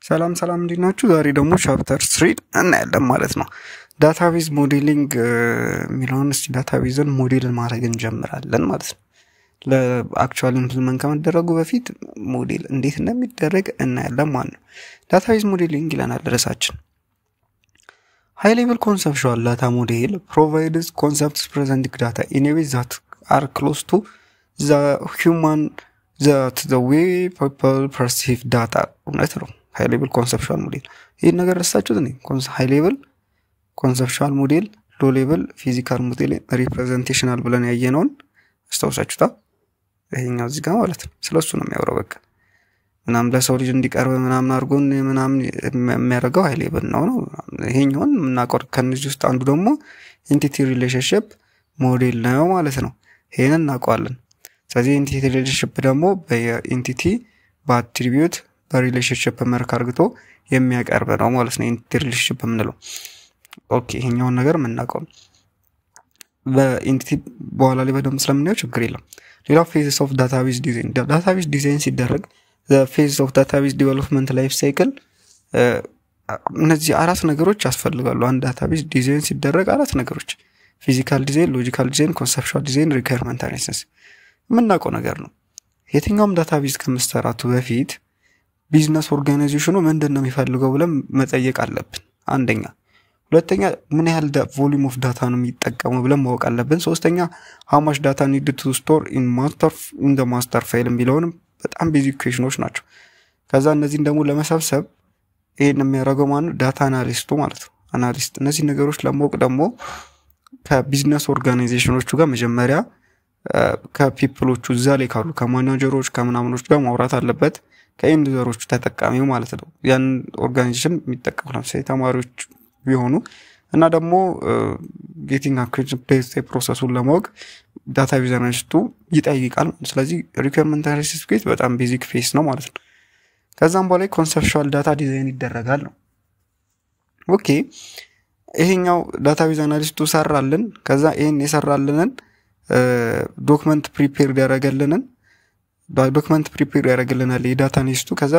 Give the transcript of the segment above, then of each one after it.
ሰላም እንዴት ናችሁ? ዛሬ ደግሞ ቻፕተር 3 እናያለን ማለት ነው። ዳታቤዝ ሞዴሊንግ ሚለውን ዳታቤዝን ሞዴል ማድረግ እንጀምራለን ማለት ነው። ለአክቹዋሊ ኢምፕሊመንት ከመደረጉ በፊት ሞዴል እንዴት እንደሚደረግ እናያለን ማለት ነው። ዳታቤዝ ሞዴሊንግ ይለናል ርዕሳችን። High level conceptual data model provides concepts presenting data in a way that are close to the human that the way people perceive data. High level conceptual model. ይህ ነገር ረሳችሁት ነው። high level conceptual model, low level physical model representational ብለን ያየነውን አስተውሳችሁታ? ይሄኛው እዚህ ጋር ማለት ነው። ስለሱ ነው የሚያወራው በቃ ምናምን ለሰው ልጅ እንዲቀርብ ምናምን አርጎን ምናምን የሚያደርገው high level ነው። ይሄኛውን ምናቆር ከነዚህ ውስጥ አንዱ ደግሞ entity relationship model ነው ማለት ነው። ይሄንን እናውቀዋለን። ስለዚህ entity relationship ደግሞ በኢንቲቲ በአትሪቢዩት በሪሌሽንሺፕ መልክ አርግቶ የሚያቀርብ ነው ማለት ነው። entity relationship የምንለው ኦኬ ይሄኛውን ነገር ምናውቀው በኢንቲቲ በኋላ ላይ በደንብ ስለምናየው ችግር የለም። ሌላው phases of database design database design ሲደረግ the phase of database development life cycle እነዚህ አራት ነገሮች ያስፈልጋሉ። አንድ database ዲዛይን ሲደረግ አራት ነገሮች physical design, logical design, conceptual design, requirement analysis ምናውቀው ነገር ነው። የትኛውም database ከመሰራቱ በፊት ቢዝነስ ኦርጋናይዜሽኑ ምንድነው የሚፈልገው ብለን መጠየቅ አለብን። አንደኛ ሁለተኛ ምን ያህል ቮሊዩም ኦፍ ዳታ ነው የሚጠቀመው ብለን ማወቅ አለብን። ሶስተኛ how much data needed to store in the master file ቢለውንም በጣም ቤዚክ ኩዌሽኖች ናቸው። ከዛ እነዚህን ደግሞ ለመሰብሰብ ይሄን የሚያደርገው ማለት ዳታ አናሊስቱ ማለት ነው። አናሊስት እነዚህ ነገሮች ለማወቅ ደግሞ ከቢዝነስ ኦርጋናይዜሽኖቹ ጋር መጀመሪያ ከፒፕሎቹ እዛ ላይ ካሉ ከማናጀሮች ከምናምኖች ጋር ማውራት አለበት። ከኢንዱዘሮቹ ተጠቃሚው ማለት ነው። ያን ኦርጋናይዜሽን የሚጠቀሙ ለምሳሌ ተማሪዎች ቢሆኑ እና ደግሞ ጌቲንግ አክቹዋሊ ፕሮሰሱን ለማወቅ ዳታቤዝ አናሊስቱ ይጠይቃል። ስለዚህ ሪኳየርመንት አናሊሲስ ጌት በጣም ቤዚክ ፌስ ነው ማለት ነው። ከዛም በኋላ ኮንሰፕቹዋል ዳታ ዲዛይን ይደረጋል ነው። ኦኬ ይሄኛው ዳታቤዝ አናሊስቱ ሰራልን። ከዛ ይሄን የሰራልንን ዶክመንት ፕሪፔር ያደርግልናል የዳታ አናሊስቱ። ከዛ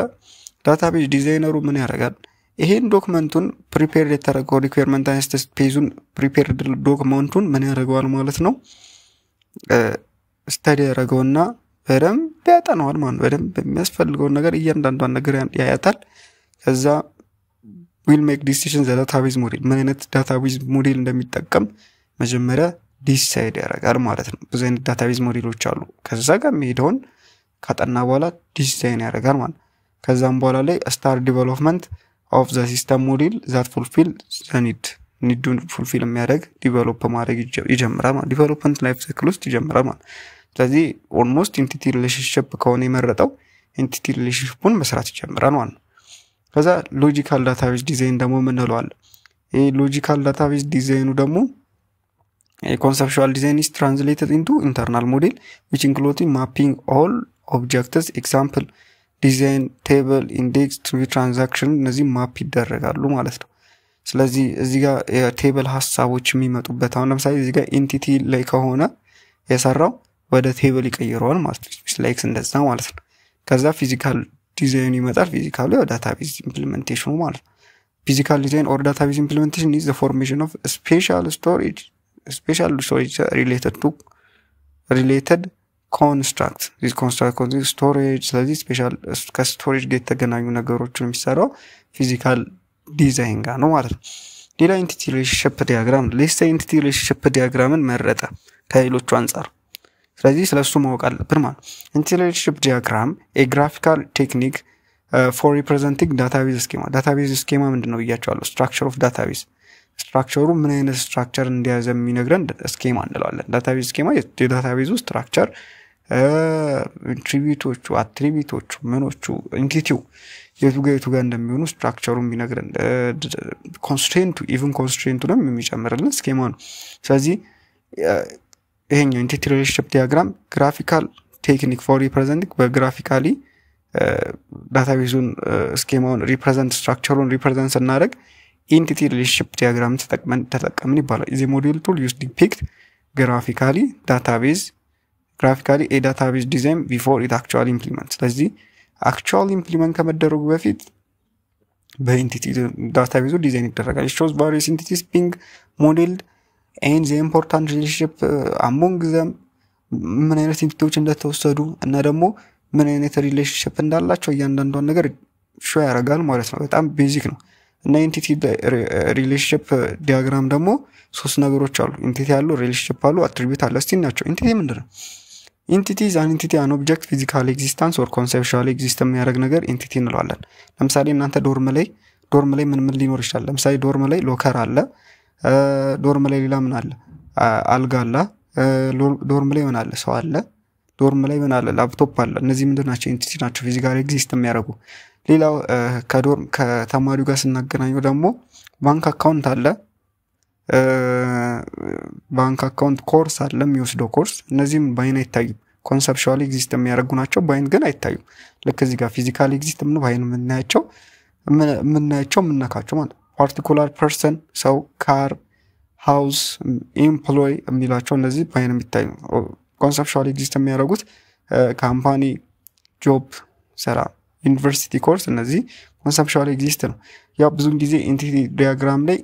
ዳታቤዝ ዲዛይነሩ ምን ያደርጋል? ይሄን ዶክመንቱን ፕሪፔር የተደረገው ሪኳየርመንት አናሊሲስ ፔጁን ፕሪፔር ዶክመንቱን ምን ያደርገዋል ማለት ነው ስታዲ ያደርገውና በደንብ ያጠናዋል ማለት ነው። በደንብ የሚያስፈልገው ነገር እያንዳንዷን ነገር ያያታል። ከዛ will make decisions the database model ምን አይነት ዳታቤዝ ሞዴል እንደሚጠቀም መጀመሪያ ዲሳይድ ያደርጋል ማለት ነው። ብዙ አይነት ዳታቤዝ ሞዴሎች አሉ። ከዛ ጋር የሚሄደውን ካጠና በኋላ ዲዛይን ያደርጋል ማለት ነው። ከዛም በኋላ ላይ start development of the system model that fulfill the need to fulfill የሚያደርግ ዲቨሎፕ ማድረግ ይጀምራል ማለት ዲቨሎፕመንት ላይፍ ሳይክል ውስጥ ይጀምራል ማለት። ስለዚህ ኦልሞስት ኢንቲቲ ሪሌሽንሺፕ ከሆነ የመረጠው ኢንቲቲ ሪሌሽንሺፑን መስራት ይጀምራል ማለት ነው። ከዛ ሎጂካል ዳታቤዝ ዲዛይን ደግሞ ምን እንለዋለን? ይሄ ሎጂካል ዳታቤዝ ዲዛይኑ ደግሞ conceptual design is translated into internal model which includes mapping all objects example design table index to transaction እነዚህ ማፕ ይደረጋሉ ማለት ነው። ስለዚህ እዚህ ጋር የቴብል ሐሳቦች የሚመጡበት አሁን ለምሳሌ እዚህ ጋር ኢንቲቲ ላይ ከሆነ የሰራው ወደ ቴብል ይቀይረዋል ማለት ነው። ላይክስ እንደዛ ማለት ነው። ከዛ ፊዚካል ዲዛይን ይመጣል። ፊዚካሊ ዳታቤዝ ኢምፕሊሜንቴሽኑ ማለት ነው። ፊዚካል ዲዛይን ኦር ዳታቤዝ ኢምፕሊሜንቴሽን is the formation of special storage related construct this construct contains storage ስለዚህ ስፔሻል ከስቶሬጅ ጋር የተገናኙ ነገሮችን የሚሰራው ፊዚካል ዲዛይን ጋር ነው ማለት ነው። ሌላ ኢንቲቲ ሪሌሽንሺፕ ዲያግራም ኢንቲቲ ሪሌሽንሺፕ ዲያግራምን መረጠ ከሌሎቹ አንፃር። ስለዚህ ስለሱ ማወቅ አለብን ማለት ኢንቲቲ ሪሌሽንሺፕ ዲያግራም a graphical technique for representing database schema ምንድነው ብያቸዋለሁ። structure of database ስትራክቸሩ ምን አይነት ስትራክቸር እንዲያዘ የሚነግረን ስኬማ እንለዋለን። ዳታቤዝ ስኬማ የዳታቤዙ ስትራክቸር አትሪቢዩቶቹ ምኖቹ ኢንቲቲው የቱ ጋር እንደሚሆኑ ስትራክቸሩ የሚነግረን ኮንስትሬንቱንም የሚጨምርልን ስኬማ ነው። ስለዚህ ይሄኛው ኢንቲቲ ሪሌሽንሺፕ ዲያግራም ግራፊካል ቴክኒክ ፎር ሪፕሬዘንቲንግ በግራፊካሊ ዳታቤዙን ስኬማውን ሪፕሬዘንት ስትራክቸሩን ሪፕሬዘንት ስናደርግ entity relationship diagram ተጠቀምን ይባላል። is a model tool used to depict graphically a database design before it actually implements። ስለዚህ actually implement ከመደረጉ በፊት በኢንቲቲ ዳታቤዙ ዲዛይን ይደረጋል። it shows various entities being modeled and the important relationship among them ምን አይነት ኢንቲቲዎች እንደተወሰዱ እና ደግሞ ምን አይነት ሪሌሽንሺፕ እንዳላቸው እያንዳንዱን ነገር ሾው ያደርጋል ማለት ነው። በጣም ቤዚክ ነው። እና ኢንቲቲ ሪሌሽንሺፕ ዲያግራም ደግሞ ሶስት ነገሮች አሉ። ኢንቲቲ አለው፣ ሪሌሽንሺፕ አለው፣ አትሪቢዩት አለ። እስቲ እናያቸው። ኢንቲቲ ምንድነው? ኢንቲቲ is an entity an object physical existence or conceptually exist የሚያደርግ ነገር ኢንቲቲ እንለዋለን። ለምሳሌ እናንተ ዶርም ላይ ምን ሊኖር ይችላል? ለምሳሌ ዶርም ላይ ሎከር አለ። ዶርም ላይ ሌላ ምን አለ? አልጋ አለ። ዶርም ላይ ምን አለ? ሰው አለ። ዶርም ላይ ምን አለ? ላፕቶፕ አለ። እነዚህ ምንድናቸው? ኢንቲቲ ናቸው፣ ፊዚካሊ ኤግዚስት የሚያደርጉ። ሌላው ከዶርም ከተማሪው ጋር ስናገናኘው ደግሞ ባንክ አካውንት አለ። ባንክ አካውንት ኮርስ አለ፣ የሚወስደው ኮርስ። እነዚህም ባይን አይታዩም፣ ኮንሰፕቹዋሊ ኤግዚስት የሚያደርጉ ናቸው። ባይን ግን አይታዩም። ልክ እዚህ ጋር ፊዚካሊ ኤግዚስት ምን ባይን የምናያቸው የምነካቸው ማለት ፓርቲኩላር ፐርሰን፣ ሰው፣ ካር፣ ሃውስ፣ ኤምፕሎይ የሚላቸው እነዚህ ባይን የሚታዩ። ኮንሰፕቹዋሊ ኤግዚስት የሚያደርጉት ካምፓኒ፣ ጆብ፣ ስራ፣ ዩኒቨርሲቲ ኮርስ፣ እነዚህ ኮንሰፕቹዋሊ ኤግዚስት ነው። ያው ብዙ ጊዜ ኢንቲቲ ዲያግራም ላይ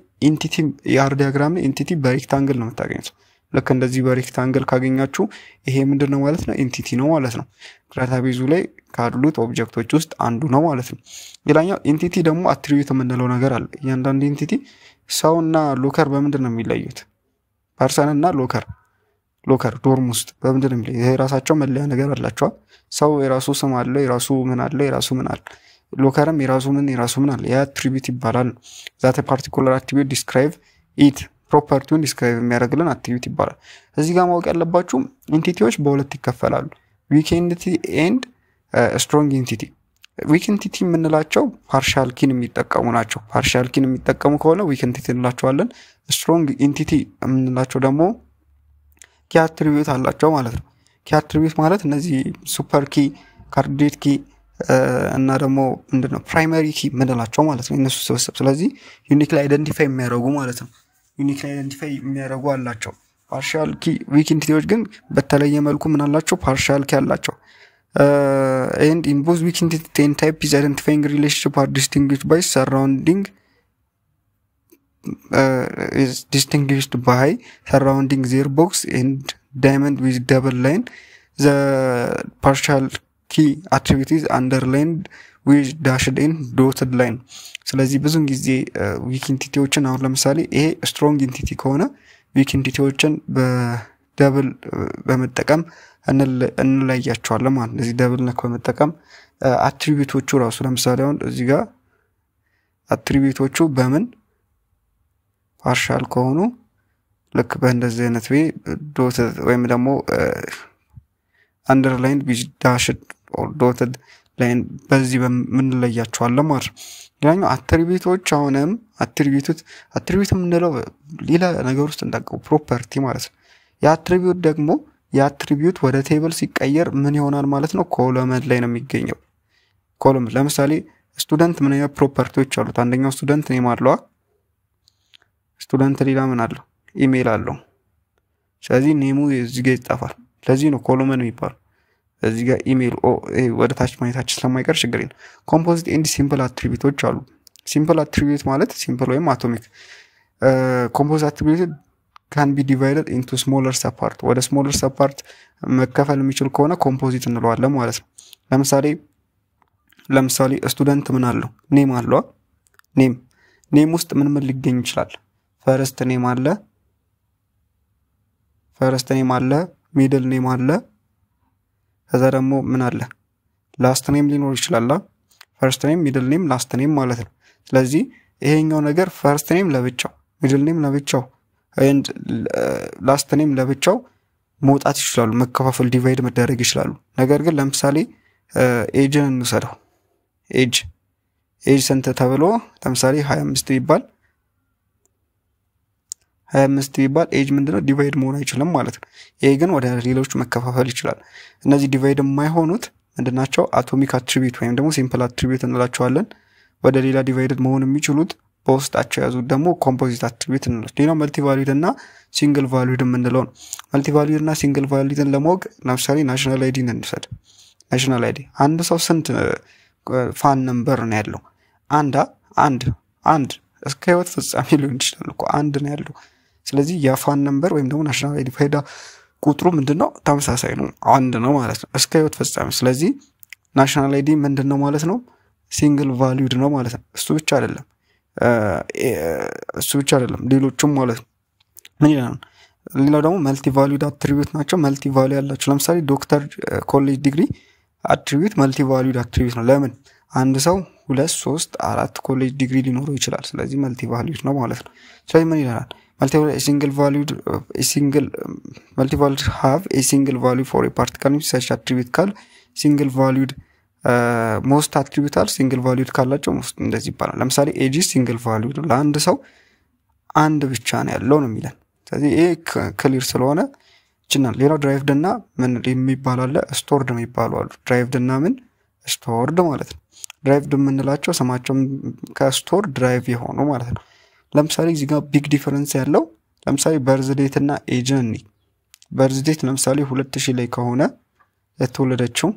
የአር ዲያግራም ላይ ኢንቲቲ በሬክታንግል ነው የምታገኙት። ልክ እንደዚህ በሬክታንግል ካገኛችሁ ይሄ ምንድነው ማለት ነው? ኢንቲቲ ነው ማለት ነው። ዳታቤዙ ላይ ካሉት ኦብጀክቶች ውስጥ አንዱ ነው ማለት ነው። ሌላኛው ኢንቲቲ ደግሞ አትሪቢዩት የምንለው ነገር አለ። እያንዳንዱ ኢንቲቲ ሰውና ሎከር በምንድነው የሚለዩት? ፐርሰን እና ሎከር ዶርም ውስጥ በምንድነው የሚለዩት? ይሄ ራሳቸው መለያ ነገር አላቸው። ሰው የራሱ ስም አለው፣ የራሱ ምን አለ። ሎከርም የራሱ ምን አለ። ያ አትሪቢዩት ይባላል። ዛት ፓርቲኩላር አትሪቢዩት ዲስክራይብ ኢት ፕሮፐርቲውን ዲስክራይብ የሚያደርግልን አትሪቢዩት ይባላል። እዚህ ጋር ማወቅ ያለባችሁ ኢንቲቲዎች በሁለት ይከፈላሉ፣ ዊክ ኤንቲቲ ኤንድ ስትሮንግ ኢንቲቲ። ዊክ ኤንቲቲ የምንላቸው ፓርሻል ኪን የሚጠቀሙ ናቸው። ፓርሻል ኪን የሚጠቀሙ ከሆነ ዊክ ኤንቲቲ እንላቸዋለን። ስትሮንግ ኢንቲቲ የምንላቸው ደግሞ ኪ አትሪቢዩት አላቸው ማለት ነው። ኪ አትሪቢዩት ማለት እነዚህ ሱፐር ኪ፣ ካርዲኔት ኪ እና ደግሞ ምንድነው ፕራይመሪ ኪ ምንላቸው ማለት ነው። እነሱ ስብስብ። ስለዚህ ዩኒክሊ አይደንቲፋይ የሚያደርጉ ማለት ነው። ዩኒክሊ አይደንቲፋይ የሚያደርጉ አላቸው። ፓርሻል ኪ ዊክ ኢንቲቲዎች ግን በተለየ መልኩ ምን አላቸው? ፓርሻል ኪ አላቸው። and in both weak entity and type is identifying relationship are distinguished by surrounding their box and diamond with double line. The partial key attribute is underlined with dashed in dotted line. ስለዚህ ብዙን ጊዜ ዊክ ኢንቲቲዎችን አሁን ለምሳሌ ይሄ ስትሮንግ ኢንቲቲ ከሆነ ዊክ ኢንቲቲዎችን በደብል በመጠቀም እንለያቸዋለን ማለት ነው። እዚህ ደብል ነክ በመጠቀም አትሪቢዩቶቹ ራሱ ለምሳሌ አሁን እዚህ ጋር አትሪቢዩቶቹ በምን ፓርሻል ከሆኑ ልክ በእንደዚህ አይነት ወይ ዶት ወይም ደግሞ አንደርላይንድ ዊዝ ዳሽድ ኦር ዶትድ ላይን በዚህ በምንለያቸዋለን ማለት ነው። ያኛው አትሪቢዩቶች አሁንም አትሪቢዩት የምንለው ሌላ ነገር ውስጥ እንዳቀው ፕሮፐርቲ ማለት ነው። የአትሪቢዩት ደግሞ የአትሪቢዩት ወደ ቴብል ሲቀየር ምን ይሆናል ማለት ነው? ኮለም ላይ ነው የሚገኘው። ኮለም ለምሳሌ ስቱደንት ምን አይነት ፕሮፐርቲዎች አሉት? አንደኛው ስቱደንት ኔም አለው። ስቱደንት ሌላ ምን አለው? ኢሜል አለው። ስለዚህ ኔሙ እዚህ ጋር ይጣፋል። ለዚህ ነው ኮለመን የሚባለው። እዚህ ጋር ኢሜል ወደ ታች ማየታችን ስለማይቀር ችግር የለም። ኮምፖዚት ኤንድ ሲምፕል አትሪቢዩቶች አሉ። ሲምፕል አትሪቢዩት ማለት ሲምፕል ወይም አቶሚክ። ኮምፖዚት አትሪቢዩት can be divided into smaller subparts። ወደ smaller subparts መከፈል የሚችል ከሆነ ኮምፖዚት እንለዋለን ማለት ነው። ለምሳሌ ስቱደንት ምን አለው? ኔም አለው። ኔም ውስጥ ምን ሊገኝ ይችላል? ፈርስት ኔም አለ፣ ሚድል ኔም አለ፣ ከዛ ደግሞ ምን አለ? ላስት ኔም ሊኖር ይችላል። ፈርስት ኔም፣ ሚድል ኔም፣ ላስት ኔም ማለት ነው። ስለዚህ ይሄኛው ነገር ፈርስት ኔም ለብቻው፣ ሚድል ኔም ለብቻው and ላስት ኔም ለብቻው መውጣት ይችላሉ፣ መከፋፈል ዲቫይድ መደረግ ይችላሉ። ነገር ግን ለምሳሌ ኤጅን እንውሰደው። ኤጅ ስንት ተብሎ ለምሳሌ 25 ይባል ኤጅ ምንድነው ዲቫይድ መሆን አይችልም ማለት ነው። ይሄ ግን ወደ ሌሎች መከፋፈል ይችላል። እነዚህ ዲቫይድ የማይሆኑት ምንድናቸው? አቶሚክ አትሪቢዩት ወይም ደግሞ ሲምፕል አትሪቢዩት እንላቸዋለን። ወደ ሌላ ዲቫይድ መሆን የሚችሉት በውስጣቸው ያዙት ደግሞ ኮምፖዚት አትሪቢዩት እንላለን። ሌላው መልቲ ቫልዩድ እና ሲንግል ቫልዩድ የምንለው ነው። መልቲ ቫልዩድ እና ሲንግል ቫልዩድን ለማወቅ ለምሳሌ ናሽናል አይዲን እንውሰድ። ናሽናል አይዲ አንድ ሰው ስንት ፋን ነምበር ነው ያለው? አንድ እስከ ህይወት ፍጻሜ ሊሆን ይችላል እኮ አንድ ነው ያለው ስለዚህ የፋን ነምበር ወይም ደግሞ ናሽናል አይዲ ፋይዳ ቁጥሩ ምንድነው ተመሳሳይ ነው አንድ ነው ማለት ነው እስከ ህይወት ፍጻሜ ስለዚህ ናሽናል አይዲ ምንድነው ማለት ነው ሲንግል ቫልዩድ ነው ማለት ነው እሱ ብቻ አይደለም ሌሎችም ማለት ነው ምን ይላል ሌላው ደግሞ መልቲ ቫልዩድ አትሪቢዩት ናቸው መልቲ ቫልዩ ያላቸው ለምሳሌ ዶክተር ኮሌጅ ዲግሪ አትሪቢዩት መልቲ ቫልዩድ አትሪቢዩት ነው ለምን አንድ ሰው 2 3 4 ኮሌጅ ዲግሪ ሊኖረው ይችላል ስለዚህ መልቲ ቫልዩድ ነው ማለት ነው ስለዚህ ምን ይላል single valued have a single value for a particular such attribute called single valued most attribute are single valued ካላቸው እንደዚህ ይባላል ለምሳሌ age single valued ለአንድ ሰው አንድ ብቻ ነው ያለው ነው የሚለን ስለዚህ ይሄ ክሊር ስለሆነ ይችላል ሌላው derived እና ምን የሚባል አለ stored የሚባሉ አሉ derived እና ምን stored ማለት ነው derived የምንላቸው ስማቸው ከstored derive የሆኑ ማለት ነው ለምሳሌ እዚህ ጋር ቢግ ዲፈረንስ ያለው ለምሳሌ በርዝ ዴት እና ኤጅ ነኝ በርዝ ዴት ለምሳሌ 2000 ላይ ከሆነ የተወለደችው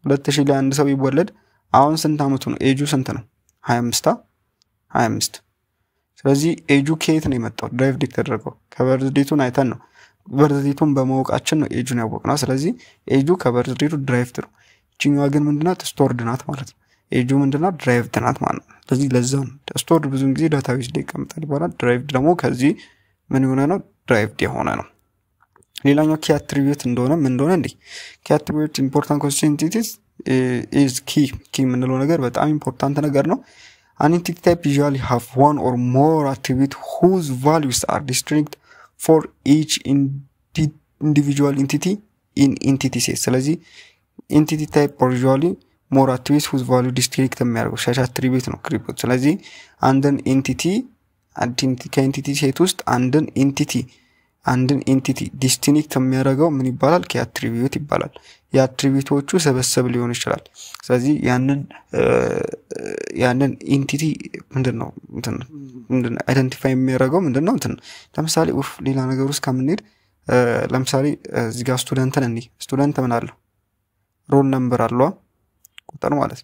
2000 ላይ አንድ ሰው ይወለድ አሁን ስንት አመቱ ነው ኤጁ ስንት ነው 25 ስለዚህ ኤጁ ከየት ነው የመጣው ድራይቭ የተደረገው ከበርዝ ዴቱን አይተን ነው በርዝ ዴቱን በማወቃችን ነው ኤጁን ያወቅነው ስለዚህ ኤጁ ከበርዝ ዴቱ ድራይቭድ ነው እቺኛዋ ግን ምንድነው ስቶርድ ናት ማለት ነው ኤጁ ምንድነው ድራይቭድ ናት ማለት ነው ስለዚህ ለዛም ስቶርድ ብዙ ጊዜ ዳታቤዝ ላይ ይቀመጣል ይባላል ድራይቭድ ደግሞ ከዚህ ምን የሆነ ነው ድራይቭድ የሆነ ነው ሌላኛው ኪ አትሪቢዩት እንደሆነ ምን እንደሆነ እንዴ ኪ አትሪቢዩት ኢምፖርታንት ኮንስቲትዩቲቭስ is key የምንለው ነገር በጣም ኢምፖርታንት ነገር ነው an entity type usually have one or more attribute whose values are distinct for each individual entity in entity set ስለዚህ entity type usually more attributes whose value distinct የሚያደርገው ሻሻ attribute ነው ክሪፕቶ ስለዚህ አንድን entity ከentity set ውስጥ አንድን entity distinct የሚያደርገው ምን ይባላል ከattribute ይባላል የአትሪቢዩቶቹ ሰበሰብ ሊሆን ይችላል ስለዚህ ያንን entity ምንድነው አይደንቲፋይ የሚያደርገው ምንድነው ለምሳሌ ሌላ ነገር ውስጥ ከመንሄድ ለምሳሌ እዚህ ጋር ስቱደንት ምን አለው ሮል ነምበር አለው ቁጥር ማለት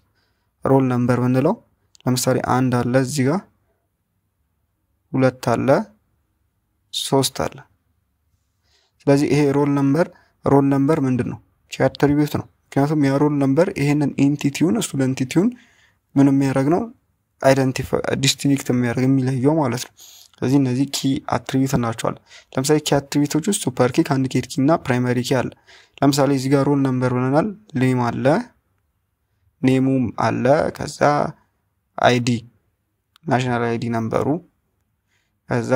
ሮል ነምበር ምንለው ለምሳሌ 1 አለ እዚህ ጋር 2 አለ 3 አለ ስለዚህ ይሄ ሮል ነምበር ምንድነው አትሪቢዩት ነው ምክንያቱም ያ ሮል ነምበር ይሄንን ኢንቲቲውን ስቱደንቲቲውን ምን የሚያደርግ ነው አይደንቲፋይ ዲስቲንክት የሚያደርግ የሚለየው ማለት ነው ስለዚህ እነዚህ ኪ አትሪቢዩት ናቸው ለምሳሌ ኪ አትሪቢዩቶች ውስጥ ሱፐር ኪ ካንዲዴት ኪ እና ፕራይመሪ ኪ አለ ለምሳሌ እዚህ ጋር ሮል ነምበር ብለናል ኔም አለ ኔሙም አለ ከዛ አይዲ ናሽናል አይዲ ነምበሩ ከዛ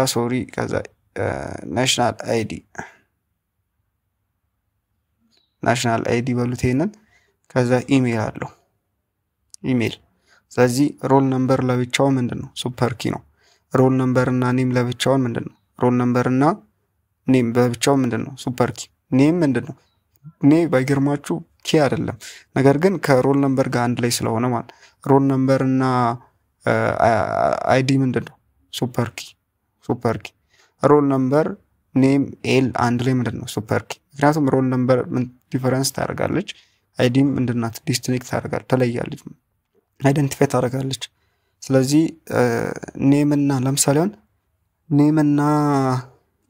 ናሽናል አይዲ በሉቴንን ከዛ ኢሜል አለው ኢሜል ስለዚህ ሮል ነምበር ለብቻው ምንድነው ሱፐር ኪ ነው ሮል ነምበር እና ኔም ለብቻው ምንድነው ሮል ነምበር እና ኔም በብቻው ምንድነው ሱፐር ኪ ኔም ምንድነው ኔም ባይገርማችሁ ኪ አይደለም ነገር ግን ከሮል ነምበር ጋር አንድ ላይ ስለሆነ ማለት ሮል ነምበር እና አይዲ ምንድነው ሱፐር ኪ ሮል ነምበር ኔም ኤል አንድ ላይ ምንድነው ሱፐር ኪ ምክንያቱም ሮል ነምበር ምን ዲፈረንስ ታደርጋለች አይዲም ምንድናት ዲስቲንክት ታደርጋለች ተለያለች አይደንቲፋይ ታደርጋለች ስለዚህ ኔም እና ለምሳሌ ኔም እና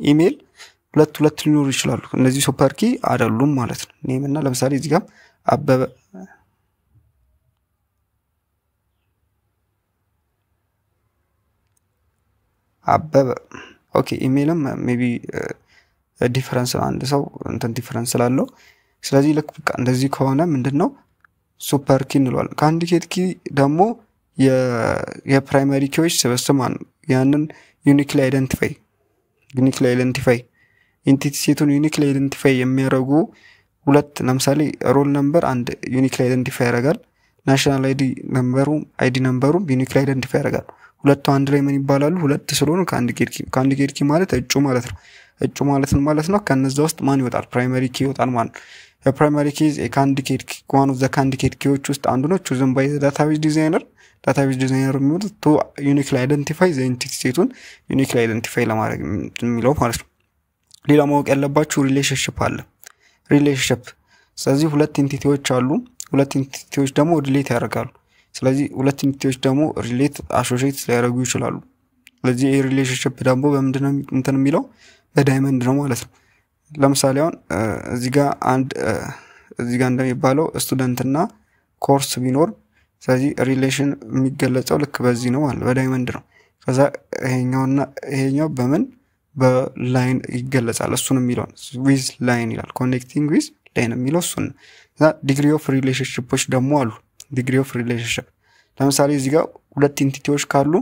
ኢሜል ሁለት ሊኖር ይችላሉ እነዚህ ሱፐር ኪ አይደሉም ማለት ነው ኔም እና ለምሳሌ እዚህ ጋር አበበ ኦኬ ኢሜልም ሜቢ ዲፈረንስ አንድ ሰው ዲፈረንስ ስላለው ስለዚህ ልክ በቃ እንደዚህ ከሆነ ምንድነው ሱፐር ኪ እንለዋለን ካንዲዴት ኪ ደግሞ የፕራይመሪ ኪዎች ስብስብ ያንን ዩኒክሊ አይደንቲፋይ ኢንቲቲ ሴቱን ዩኒክሊ አይደንቲፋይ የሚያደርጉ ሁለት ለምሳሌ ሮል ነምበር አንድ ዩኒክሊ አይደንቲፋይ ያደርጋል ናሽናል አይዲ ነምበሩ ዩኒክሊ አይደንቲፋይ ያደርጋል ሁለቱ አንድ ላይ ምን ይባላሉ ሁለት ስለሆኑ ካንዲዴት ኪ ማለት እጩ ማለት ነው ከነዛ ውስጥ ማን ይወጣል ፕራይመሪ ኪ ይወጣል ማለት የፕራይመሪ ኪ ካንዲዴት ኪ one of the candidate ኪዎች ውስጥ አንዱ ነው chosen by the database designer የሚሉት to uniquely identify the entity ሴቱን uniquely identify ለማድረግ የሚለው ማለት ነው ሌላ ማወቅ ያለባችሁ ሪሌሽንሺፕ አለ ስለዚህ ሁለት ኢንቲቲዎች አሉ ሁለት ኢንቲቲዎች ደግሞ ሪሌት ያደርጋሉ ስለዚህ ሁለት ኢንቲቲዎች ደግሞ ሪሌት አሶሺየት ሊያደርጉ ይችላሉ ስለዚህ ይሄ ሪሌሽንሺፕ ደግሞ በምንድነው እንትን የሚለው በዳይመንድ ነው ማለት ነው ለምሳሌ አሁን እዚህ ጋር እንደሚባለው ስቱደንት እና ኮርስ ቢኖር ስለዚህ ሪሌሽን የሚገለጸው ልክ በዚህ ነው ማለት በዳይመንድ ነው ከዛ ይሄኛው በምን በላይን ይገለጻል እሱን የሚለው with line ይላል connecting with line የሚለው እሱን ከዛ ዲግሪ ኦፍ ሪሌሽንሺፖች ደግሞ አሉ ዲግሪ ኦፍ ሪሌሽንሺፕ ለምሳሌ እዚህ ጋር ሁለት ኢንቲቲዎች ካሉ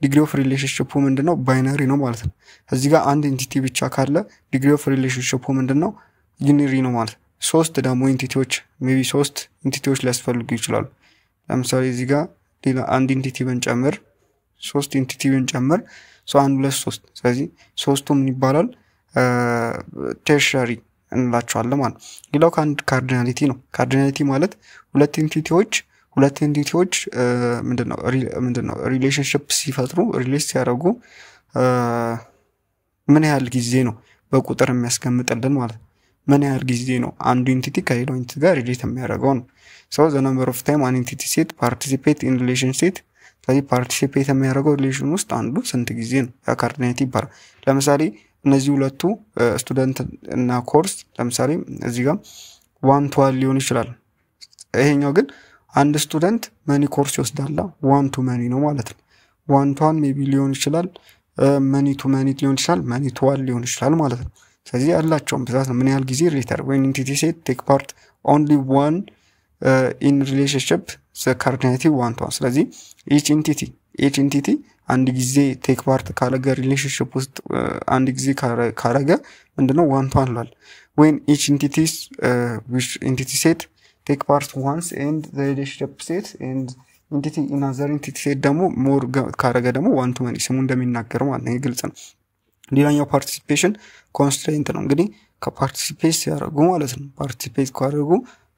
ዲግሪ ኦፍ ሪሌሽንሺፑ ምንድነው ባይነሪ ነው ማለት ነው እዚህ ጋር አንድ ኢንቲቲ ብቻ ካለ ዲግሪ ኦፍ ሪሌሽንሺፑ ምንድነው ዩኒሪ ነው ማለት ሶስት ደግሞ ኢንቲቲዎች ሜቢ ሶስት ኢንቲቲዎች ሊያስፈልጉ ይችላሉ ለምሳሌ እዚህ ጋር ሌላ አንድ ኢንቲቲ ብንጨምር ሶስት ኢንቲቲ ብንጨምር ሶ 1 2 3 ስለዚህ ሶስቱም ይባላል ተርሸሪ እንላቸዋለን ማለት ሌላው ካርዲናሊቲ ነው ካርዲናሊቲ ማለት ሁለት ኢንቲቲዎች ምንድነው ሪሌሽንሺፕ ሲፈጥሩ ሪሌት ሲያደርጉ ምን ያህል ጊዜ ነው በቁጥር የሚያስቀምጥልን ማለት ምን ያህል ጊዜ ነው አንዱ ኢንቲቲ ከሌላው ኢንቲቲ ጋር ሪሌት የሚያደርገው ነው so the number of time an entity set participate in relationship ስለዚህ participate የሚያደርገው ሪሌሽን ውስጥ አንዱ ስንት ጊዜ ነው ያ ካርዲናሊቲ ይባላል ለምሳሌ እነዚህ ሁለቱ ስቱደንት እና ኮርስ ለምሳሌ እዚህ ጋር 1 to 1 ሊሆን ይችላል ይሄኛው ግን አንድ ስቱደንት ማኒ ኮርስ ይወስዳል 1 to many ነው ማለት ነው 1 to 1 ሜቢ ሊሆን ይችላል many to many ሊሆን ይችላል many to 1 ሊሆን ይችላል ማለት ነው ስለዚህ ያላቸውም ብዛት ነው ምን ያህል ጊዜ ሪሌተር when entity set take part only one in relationship the cardinality 1 to 1 ስለዚህ each entity አንድ ጊዜ take part ካረገ relationship ውስጥ አንድ ጊዜ ካረገ ምንድነው 1 to 1 ይላል when each entities which entity set take part once and the relationship set and entity in other entity set ደግሞ more ካረገ ደግሞ 1 to many ስሙ እንደሚናገር ማለት ነው ግልጽ ነው ሌላኛው participation constraint ነው እንግዲህ ከፓርቲሲፔት ያደርጉ ማለት ነው ፓርቲሲፔት ካደረጉ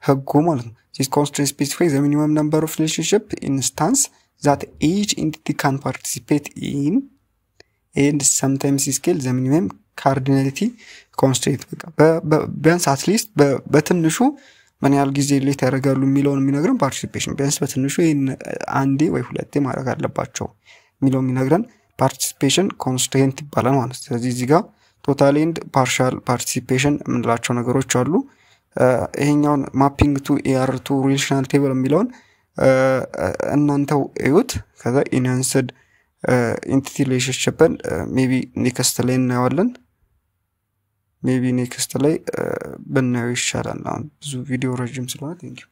ህጉ ማለት ነው this constraint specifies the minimum number of relationship instance that each entity can participate in and sometimes scale the minimum cardinality constraint ቢያንስ at least በትንሹ ምን ያህል ጊዜ ሪሌት ያደርጋሉ የሚለውን የሚነግረን participation ቢያንስ በትንሹ አንዴ ወይ ሁለቴ ማድረግ አለባቸው የሚለውን የሚነግረን participation constraint ይባላል ማለት ነው ስለዚህ እዚህ ጋር total and partial participation የምንላቸው ነገሮች አሉ ይሄኛውን mapping to AR to relational table የሚለውን እናንተው እዩት ከዛ enhanced entity relationship maybe next ላይ እናያለን maybe next ላይ ብናየው ይሻላል ብዙ ቪዲዮ ረጅም ስለሆነ thank you